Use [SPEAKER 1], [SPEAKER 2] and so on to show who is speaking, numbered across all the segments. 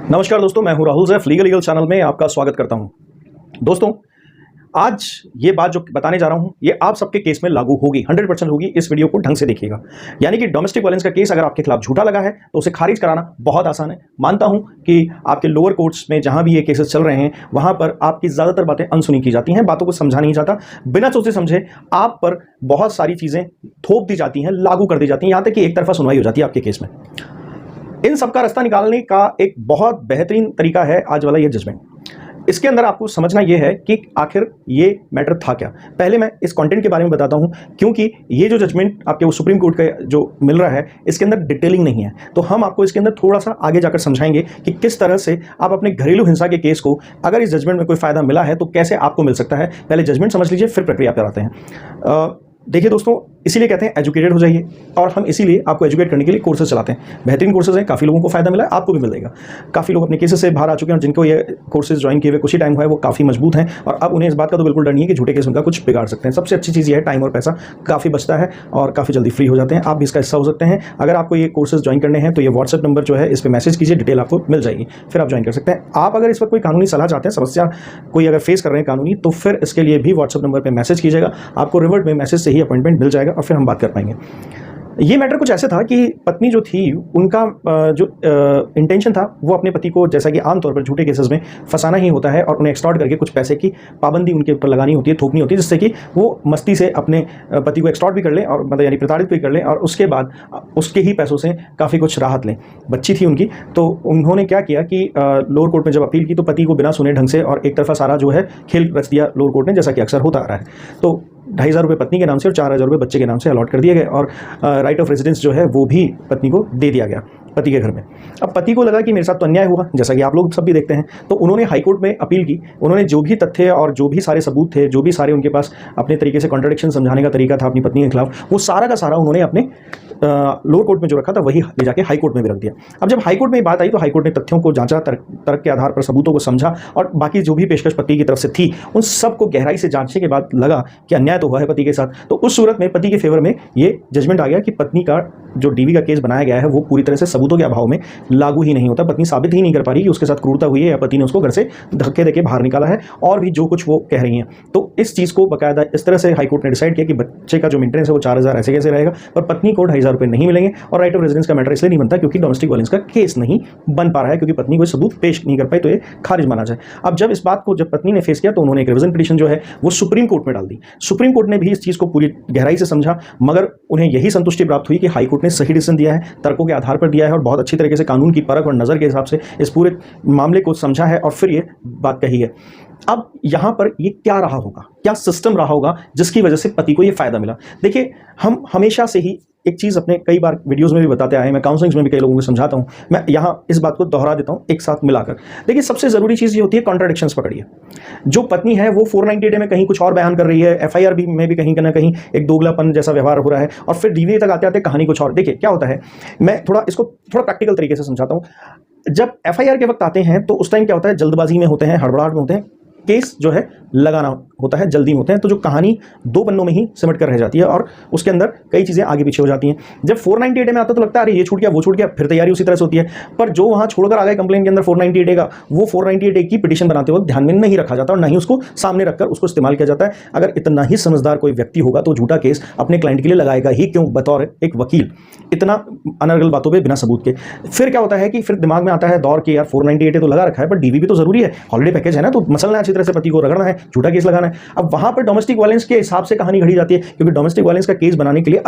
[SPEAKER 1] नमस्कार दोस्तों, मैं हूं राहुल जैफ लीगल चैनल में आपका स्वागत करता हूं। दोस्तों, आज ये बात जो बताने जा रहा हूं ये आप सबके केस में लागू होगी, 100% होगी। इस वीडियो को ढंग से देखिएगा। यानी कि डोमेस्टिक वायलेंस का केस अगर आपके खिलाफ झूठा लगा है तो उसे खारिज कराना बहुत आसान है। मानता हूं कि आपके लोअर कोर्ट्स में जहां भी ये केसेस चल रहे हैं वहां पर आपकी ज्यादातर बातें अनसुनी की जाती हैं, बातों को समझा नहीं जाता, बिना सोचे समझे आप पर बहुत सारी चीजें थोप दी जाती हैं, लागू कर दी जाती हैं, यहां तक कि एक तरफा सुनवाई हो जाती है आपके केस में। इन सबका रास्ता निकालने का एक बहुत बेहतरीन तरीका है आज वाला ये जजमेंट। इसके अंदर आपको समझना यह है कि आखिर ये मैटर था क्या। पहले मैं इस कंटेंट के बारे में बताता हूं, क्योंकि ये जो जजमेंट आपके वो सुप्रीम कोर्ट का जो मिल रहा है इसके अंदर डिटेलिंग नहीं है, तो हम आपको इसके अंदर थोड़ा सा आगे जाकर समझाएंगे कि किस तरह से आप अपने घरेलू हिंसा के केस को, अगर इस जजमेंट में कोई फायदा मिला है तो कैसे आपको मिल सकता है। पहले जजमेंट समझ लीजिए, फिर प्रक्रिया पर आते हैं। देखिए दोस्तों, इसीलिए कहते हैं एजुकेटेड हो जाइए, और हम इसीलिए आपको एजुकेट करने के लिए कोर्सेज चलाते हैं। बेहतरीन कोर्सेज हैं, काफ़ी लोगों को फायदा मिला है, आपको भी मिल जाएगा। काफ़ी लोग अपने केसेस से बाहर आ चुके हैं और जिनको ये कोर्सेज ज्वाइन किए हुए कुछ ही टाइम हुआ है वो काफ़ी मजबूत हैं, और अब उन्हें इस बात का तो बिल्कुल डर नहीं है कि झूठे केस उनका कुछ बिगाड़ सकते हैं। सबसे अच्छी चीज़ ये है, टाइम और पैसा काफ़ी बचता है और काफ़ी जल्दी फ्री हो जाते हैं। आप भी इसका हिस्सा हो सकते हैं। अगर आपको ये कोर्सेज ज्वाइन करने हैं तो ये व्हाट्सएप नंबर जो है इस पर मैसेज कीजिए, डिटेल आपको मिल जाएगी, फिर आप ज्वाइन कर सकते हैं। आप अगर इस पर कोई कानूनी सलाह चाहते हैं, समस्या कोई अगर फेस कर रहे हैं कानूनी, तो फिर इसके लिए भी व्हाट्सएप नंबर पर मैसेज कीजिएगा, आपको रिवर्ट में मैसेज से ही अपॉइंटमेंट मिल जाएगा और फिर हम बात कर पाएंगे। ये मैटर कुछ ऐसे था कि पत्नी जो थी उनका जो इंटेंशन था वो अपने पति को, जैसा कि आमतौर पर झूठे केसेस में फंसाना ही होता है और उन्हें एक्सटॉर्ट करके कुछ पैसे की पाबंदी उनके ऊपर लगानी होती है, थोपनी होती है, जिससे कि वो मस्ती से अपने पति को एक्सटॉर्ट भी कर लें और मतलब यानी प्रताड़ित भी कर लें, और उसके बाद उसके ही पैसों से काफ़ी कुछ राहत लें। बच्ची थी उनकी, तो उन्होंने क्या किया कि लोअर कोर्ट में जब अपील की तो पति को बिना सुने ढंग से और एक तरफा सारा जो है खेल रच दिया लोअर कोर्ट ने, जैसा कि अक्सर होता आ रहा है। तो 2,500 रुपये पत्नी के नाम से और 4,000 रुपये बच्चे के नाम से अलॉट कर दिए गए, और राइट ऑफ रेजिडेंस जो है वो भी पत्नी को दे दिया गया पति के घर में। अब पति को लगा कि मेरे साथ तो अन्याय हुआ, जैसा कि आप लोग सब भी देखते हैं, तो उन्होंने हाईकोर्ट में अपील की। उन्होंने जो भी तथ्य और जो भी सारे सबूत थे, जो भी सारे उनके पास अपने तरीके से कॉन्ट्रडिक्शन समझाने का तरीका था अपनी पत्नी के खिलाफ, वो सारा का सारा उन्होंने अपने लोअर कोर्ट में जो रखा था वही ले जाके हाई कोर्ट में भी रख दिया। अब जब हाई कोर्ट में बात आई तो हाई कोर्ट ने तथ्यों को जांचा, तर्क के आधार पर सबूतों को समझा, और बाकी जो भी पेशकश पति की तरफ से थी उन सबको गहराई से जांचने के बाद लगा कि अन्याय तो हुआ है पति के साथ। तो उस सूरत में पति के फेवर में ये जजमेंट आ गया कि पत्नी का जो डीवी का केस बनाया गया है वो पूरी तरह से सबूतों के अभाव में लागू ही नहीं होता। पत्नी साबित ही नहीं कर पा रही कि उसके साथ क्रूरता हुई है या पति ने उसको घर से धक्के देके बाहर निकाला है, और भी जो कुछ वो कह रही हैं। तो इस चीज़ को बाकायदा इस तरह से हाईकोर्ट ने डिसाइड किया कि बच्चे का जो मेंटेनेंस है वो 4,000 ऐसे कैसे रहेगा, पर पत्नी को 2,500 रुपये नहीं मिलेंगे। और राइट ऑफ रेजिडेंस का मैटर इसलिए नहीं बनता क्योंकि डोमेस्टिक वायलेंस का केस नहीं बन पा रहा है, क्योंकि पत्नी कोई सबूत पेश नहीं कर पाई, तो ये खारिज माना जाए। अब जब इस बात को जब पत्नी ने फेस किया तो उन्होंने एक रिवीजन पिटीशन जो है वो सुप्रीम कोर्ट में डाल दी। सुप्रीम कोर्ट ने भी इस चीज़ को पूरी गहराई से समझा, मगर उन्हें यही संतुष्टि प्राप्त हुई कि हाई कोर्ट ने सही डिसीजन दिया है, तर्कों के आधार पर दिया है और बहुत अच्छी तरीके से कानून की परख और नज़र के हिसाब से इस पूरे मामले को समझा है और फिर ये बात कही है। अब यहां पर ये क्या रहा होगा, क्या सिस्टम रहा होगा जिसकी वजह से पति को ये फायदा मिला। देखिए, हम हमेशा से ही एक चीज़ अपने कई बार वीडियोस में भी बताते आए हैं, मैं काउंसलिंग में भी कई लोगों को समझाता हूं, मैं यहां इस बात को दोहरा देता हूं एक साथ मिलाकर। देखिए, सबसे ज़रूरी चीज़ ये होती है कॉन्ट्राडिक्शंस पकड़िए। जो पत्नी है वो 490 में कहीं कुछ और बयान कर रही है, FIR भी में भी कहीं ना कहीं एक दोगलापन जैसा व्यवहार हो रहा है, और फिर DVA तक आते आते कहानी कुछ और। देखिए क्या होता है, मैं इसको थोड़ा प्रैक्टिकल तरीके से समझाता हूँ। जब FIR के वक्त आते हैं तो उस टाइम क्या होता है, जल्दबाजी में होते हैं, हड़बड़ाहट में होते हैं, केस जो है लगाना होता है, जल्दी में होते हैं, तो जो कहानी 2 पन्नों में ही सिमट कर रह जाती है और उसके अंदर कई चीज़ें आगे पीछे हो जाती हैं। जब 498 में आता तो लगता है अरे ये छूट गया वो छूट गया, फिर तैयारी उसी तरह से होती है, पर जो वहाँ छोड़कर आ गए कंप्लेन के अंदर 498 का, वो 498 की पिटीशन बनाते वक्त ध्यान में नहीं रखा जाता और ना ही उसको सामने रखकर उसको इस्तेमाल किया जाता है। अगर इतना ही समझदार कोई व्यक्ति होगा तो झूठा केस अपने क्लाइंट के लिए लगाएगा ही क्यों, बतौर एक वकील, इतना अनर्गल बातों पर बिना सबूत के। फिर क्या होता है कि फिर दिमाग में आता है दौर के यार 498 तो लगा रखा है, पर DV भी तो जरूरी है, हॉलिडे पैकेज है ना, तो मसलना अच्छी तरह से पति को रगड़ना है, झूठा केस लगाना है। अब वहां पर डोमेस्टिक वायलेंस के हिसाब से कहानी घड़ी जाती है, क्योंकि डोमेस्टिक वायलेंस का केस बनाने के लिए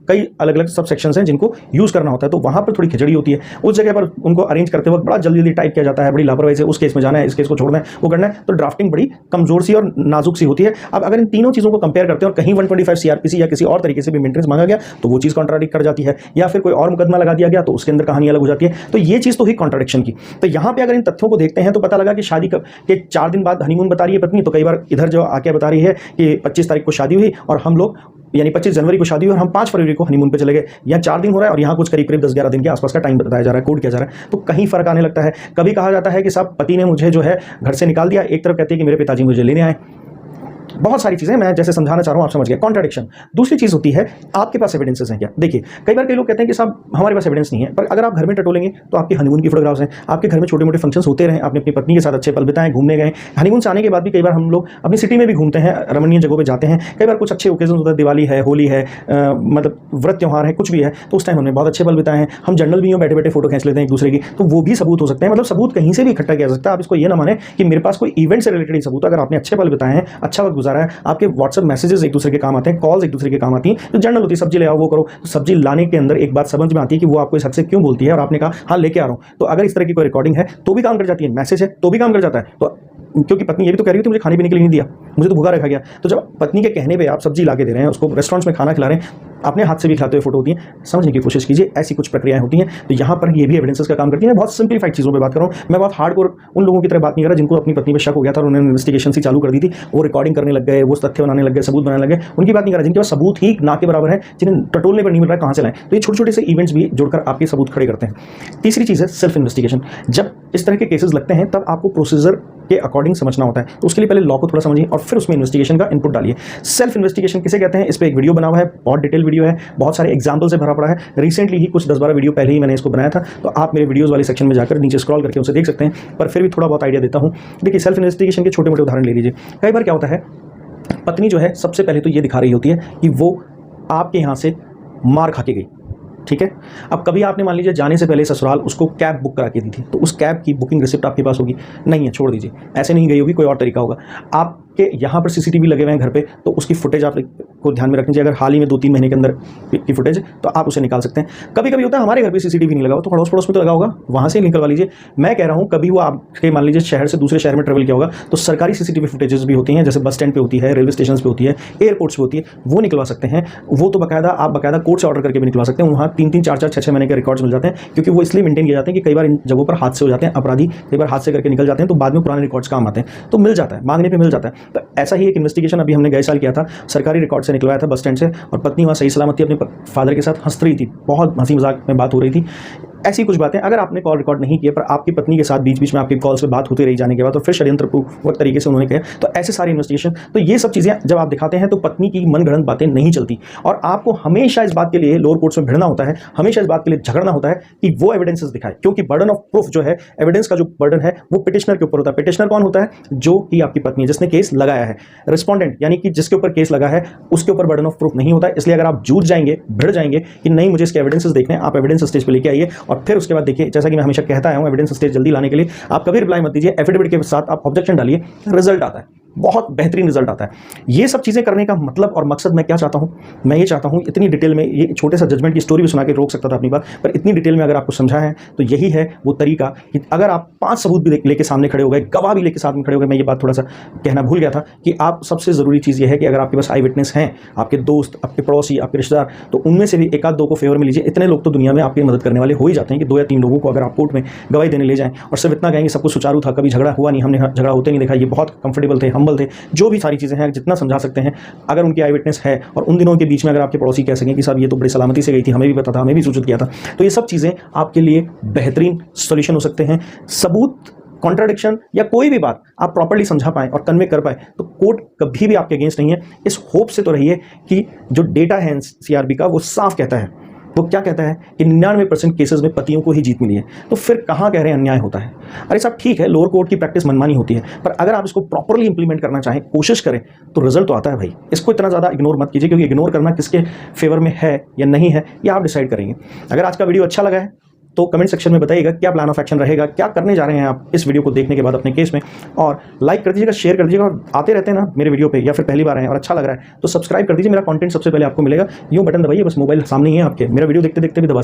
[SPEAKER 1] कई अलग अलग सब सेक्शंस हैं जिनको यूज करना होता है, तो वहां पर थोड़ी खिचड़ी होती है। उस जगह पर उनको अरेंज करते वक्त बड़ा जल्दी टाइप किया जाता है, बड़ी लापरवाही से उस केस में जाना है, इस केस को छोड़ना है, वो करना है, तो ड्राफ्टिंग बड़ी कमजोर सी और नाजुक सी होती है। अब अगर इन तीनों चीजों को कंपेयर करते हैं और कहीं 125 CRPC या किसी और तरीके से भी मेंटेनेंस मांगा गया तो वो चीज कॉन्ट्राडिक्ट कर जाती है, या फिर कोई और मुकदमा लगा दिया गया तो उसके अंदर कहानी अलग हो जाती है। तो ये चीज तो हुई कॉन्ट्राडिक्शन की। तो यहां पर अगर इन तथ्यों को देखते हैं तो पता लगा कि शादी के 4 दिन बाद हनीमून बता रही है पत्नी, तो कई बार इधर जो आके बता रही है कि 25 तारीख को शादी हुई और हम लोग यानी 25 जनवरी को शादी हुई और हम 5 फरवरी को हनीमून पे चले गए, या 4 दिन हो रहा है और यहाँ कुछ करीब 10-11 दिन के आसपास का टाइम बताया जा रहा है, कोड किया जा रहा है, तो कहीं फर्क आने लगता है। कभी कहा जाता है कि साहब पति ने मुझे जो है घर से निकाल दिया, एक तरफ कहते हैं कि मेरे पिताजी मुझे लेने आए, बहुत सारी चीज़ें मैं जैसे समझाना चाह रहा हूँ आप समझ गए। कॉन्ट्राडिक्शन दूसरी चीज़ होती है, आपके पास एविडेंसेस हैं क्या। देखिए कई बार कई लोग कहते हैं कि साहब हमारे पास एविडेंस नहीं है, पर अगर आप घर में टटोलेंगे तो आपके हनीमून की फोटोग्राफ्स हैं, आपके घर में छोटे मोटे फंक्शंस होते रहे, आपने अपनी पत्नी के साथ अच्छे पल बिताए, घूमने गए, हनीमून से आने के बाद भी कई बार हम लोग अपनी सिटी में भी घूमते हैं, रमणीय जगहों पे जाते हैं, कई बार कुछ अच्छे ओकेजन होता है, दिवाली है, होली है, मतलब व्रत त्यौहार है, कुछ भी है, तो उस टाइम हमने बहुत अच्छे पल बिताए हैं। हम जर्नल भी बैठे बैठे फोटो खींच लेते हैं एक दूसरे की, तो वो भी सबूत हो सकते हैं। मतलब सबूत कहीं से भी इकट्ठा किया जा सकता है। आप इसको ये ना माने कि मेरे पास कोई इवेंट से रिलेटेड सबूत, अगर आपने अच्छे पल बिताए हैं, अच्छा वक्त गुजारा है, आपके व्हाट्सएप मैसेजेस एक दूसरे के काम आते हैं, कॉल्स एक दूसरे के काम आती हैं, तो जर्नल होती है सब्जी ले आओ वो करो, तो सब्जी लाने के अंदर एक बात समझ में आती है कि वो आपको इस हद से क्यों बोलती है, और आपने कहा हाँ लेके आ रहा हूँ, तो अगर इस तरह की कोई रिकॉर्डिंग है तो भी काम कर जाती है, मैसेज है तो भी काम कर जाता है। तो क्योंकि पत्नी ये भी तो कह रही थी मुझे खाने पीने के लिए नहीं दिया, मुझे तो भूखा रखा गया, तो जब पत्नी के कहने पे आप सब्जी ला के दे रहे हैं, उसको रेस्टोरेंट्स में खाना खिला रहे हैं, अपने हाथ से भी खिलाते हुए फोटो होती है, समझने की कोशिश कीजिए, ऐसी कुछ प्रक्रियाएं होती हैं। तो यहाँ पर ये भी एविडेंसेस का काम करती है। मैं बहुत सिंपलीफाइड चीज़ों पे बात कर रहा हूँ, मैं बहुत हार्डकोर उन लोगों की तरह बात नहीं कर रहा जिनको अपनी पत्नी पे शक हो गया था और उन्होंने इन्वेस्टिगेशन सी चालू कर दी थी, वो रिकॉर्डिंग करने लग गए, वो तथ्य बनाने लग गए, सबूत बनाने लग गए, उनकी बात नहीं कर रहा। जिनके पास सबूत ही ना के बराबर है, जिन्हें टटोलने पर नहीं मिल रहा है, कहाँ से लाएं। तो ये छोटे छोटे से इवेंट्स भी जोड़कर आपके सबूत खड़े करते हैं। तीसरी चीज़ है सेल्फ इन्वेस्टिगेशन। जब इस तरह के केसेस लगते हैं तब आपको प्रोसीजर के अकॉर्डिंग समझना होता है, तो उसके लिए पहले लॉ को थोड़ा समझिए और फिर उसमें इन्वेस्टिगेशन का इनपुट डालिए। सेल्फ इन्वेस्टिगेशन किसे कहते हैं, इस पे एक वीडियो बना हुआ है, बहुत डिटेल वीडियो है, बहुत सारे एग्जांपल से भरा पड़ा है। रिसेंटली ही कुछ 10-12 वीडियो पहले ही मैंने इसको बनाया था, तो आप मेरे वीडियोस वाले सेक्शन में जाकर नीचे स्क्रॉल करके उसे देख सकते हैं, पर फिर भी थोड़ा बहुत आइडिया देता हूँ। देखिए सेल्फ इन्वेस्टिगेशन के छोटे मोटे उदाहरण ले लीजिए। कई बार क्या होता है, पत्नी जो है सबसे पहले तो ये दिखा रही होती है कि वो आपके यहाँ से मार खा के गई, ठीक है। अब कभी आपने मान लीजिए जाने से पहले ससुराल उसको कैब बुक करा के दी थी, तो उस कैब की बुकिंग रिसिप्ट आपके पास होगी? नहीं है, छोड़ दीजिए, ऐसे नहीं गई होगी, कोई और तरीका होगा। आपके यहाँ पर सीसीटीवी लगे हुए हैं घर पे, तो उसकी फुटेज आपको ध्यान में रखनी चाहिए। अगर हाल ही में 2-3 महीने के अंदर की फुटेज तो आप उसे निकाल सकते हैं। कभी कभी होता है हमारे घर पे सीसीटीवी नहीं लगा हो, तो पड़ोस पड़ोस में तो लगा होगा, वहाँ से निकलवा लीजिए। मैं कह रहा हूँ कभी वो आपके मान लीजिए शहर से दूसरे शहर में ट्रेवल किया होगा, तो सरकारी सीसीटीवी फुटेजेस भी होती हैं, जैसे बस स्टैंड पे होती है, रेलवे स्टेशन पे होती है, एयरपोर्ट्स पे होती है, वो निकलवा सकते हैं। वो तो आप बाकायदा कोर्ट से ऑर्डर करके भी निकलवा सकते हैं। वहाँ 3-3, 4-4, 6-6 महीने के रिकॉर्ड्स मिल जाते हैं, क्योंकि वो इसलिए मेंटेन किए जाते हैं कि कई बार इन जगहों पर हादसे हो जाते हैं, अपराधी कई बार हादसे करके निकल जाते हैं, तो बाद में पुराने रिकॉर्ड्स काम आते हैं, तो मिल जाता है, मांगने पे मिल जाता है। तो ऐसा ही एक इन्वेस्टिगेशन अभी हमने गए साल किया था, सरकारी रिकॉर्ड से निकलवाया था बस स्टैंड से, और पत्नी वहाँ सही सलामती अपने फादर के साथ हंस रही थी, बहुत हंसी मजाक में बात हो रही थी। ऐसी कुछ बातें अगर आपने कॉल रिकॉर्ड नहीं किए, पर आपकी पत्नी के साथ बीच बीच में आपकी कॉल से बात होती रही जाने के बाद, तो फिर षड्यंत्रपूर्वक तरीके से उन्होंने कहा, तो ऐसे सारी इन्वेस्टिगेशन, तो ये सब चीज़ें जब आप दिखाते हैं तो पत्नी की मनगढ़ंत बातें नहीं चलती, और आपको हमेशा इस बात के लिए लोअर कोर्ट्स में भिड़ना होता है, हमेशा इस बात के लिए झगड़ना होता है कि वो एविडेंसेस दिखाए, क्योंकि बर्डन ऑफ प्रूफ जो है, एविडेंस का जो बर्डन है वो पिटिशनर के ऊपर होता है। पिटिशनर कौन होता है? जो कि आपकी पत्नी है, जिसने केस लगाया है। रिस्पोंडेंट यानी कि जिसके ऊपर केस लगा है, उसके ऊपर बर्डन ऑफ प्रूफ नहीं होता है। इसलिए अगर आप जूझ जाएंगे, भिड़ जाएंगे कि नहीं मुझे इसके एविडेंसेस देखने हैं, आप एविडेंस स्टेज पे लेके आइए, और फिर उसके बाद देखिए, जैसा कि मैं हमेशा कहता आया हूं, एविडेंस स्टेज जल्दी लाने के लिए आप कभी रिप्लाई मत दीजिए, एफिडेविट के साथ आप ऑब्जेक्शन डालिए, रिजल्ट आता है, बहुत बेहतरीन रिजल्ट आता है। ये सब चीज़ें करने का मतलब और मकसद मैं क्या चाहता हूं, मैं ये चाहता हूं इतनी डिटेल में, ये छोटे सा जजमेंट की स्टोरी भी सुना के रोक सकता था अपनी बात, पर इतनी डिटेल में अगर आपको समझा है तो यही है वो तरीका कि अगर आप 5 सबूत भी लेके सामने खड़े हो गए, गवाह भी लेके साथ में खड़े हो गए, मैं ये बात थोड़ा सा कहना भूल गया था कि आप सबसे ज़रूरी चीज़ ये है कि अगर आपके पास आई विटनेस हैं, आपके दोस्त, आपके पड़ोसी, आपके रिश्तेदार, तो उनमें से भी 1-2 को फेवर में लीजिए। इतने लोग तो दुनिया में आपकी मदद करने वाले हो ही जाते हैं कि 2 या 3 लोगों को अगर आप कोर्ट में गवाही देने ले जाएं और सिर्फ इतना कहेंगे सब कुछ सुचारू था, कभी झगड़ा हुआ नहीं, हमने झगड़ा होते नहीं देखा, ये बहुत कंफर्टेबल थे, हम्बल थे, जो भी सारी चीज़ें हैं जितना समझा सकते हैं, अगर उनकी आई विटनेस है, और उन दिनों के बीच में अगर आपके पड़ोसी कह सकें कि साहब ये तो बड़ी सलामती से गई थी, हमें भी पता था, हमें भी सूचित किया था, तो ये सब चीज़ें आपके लिए बेहतरीन सॉल्यूशन हो सकते हैं। सबूत, कॉन्ट्राडिक्शन या कोई भी बात आप प्रॉपर्ली समझा पाएं और कन्वे कर पाएं, तो कोर्ट कभी भी आपके अगेंस्ट नहीं है। इस होप से तो रहिए कि जो डेटा है सीआरबी का वो साफ कहता है, वो क्या कहता है कि 99% केसेस में पतियों को ही जीत मिली है, तो फिर कहाँ कह रहे हैं अन्याय होता है। अरे साहब ठीक है, लोअर कोर्ट की प्रैक्टिस मनमानी होती है, पर अगर आप इसको प्रॉपर्ली इंप्लीमेंट करना चाहें, कोशिश करें, तो रिजल्ट तो आता है भाई। इसको इतना ज़्यादा इग्नोर मत कीजिए, क्योंकि इग्नोर करना किसके फेवर में है या नहीं है ये आप डिसाइड करेंगे। अगर आज का वीडियो अच्छा लगा है तो कमेंट सेक्शन में बताइएगा क्या प्लान ऑफ एक्शन रहेगा, क्या करने जा रहे हैं आप इस वीडियो को देखने के बाद अपने केस में, और लाइक कर दीजिएगा, शेयर कर दीजिएगा, और आते रहते हैं ना मेरे वीडियो पे, या फिर पहली बार आए और अच्छा लग रहा है तो सब्सक्राइब कर दीजिए, मेरा कंटेंट सबसे पहले आपको मिलेगा। यूँ बटन दबाइए, बस मोबाइल सामने ही है आपके, मेरा वीडियो देखते देखते भी दबा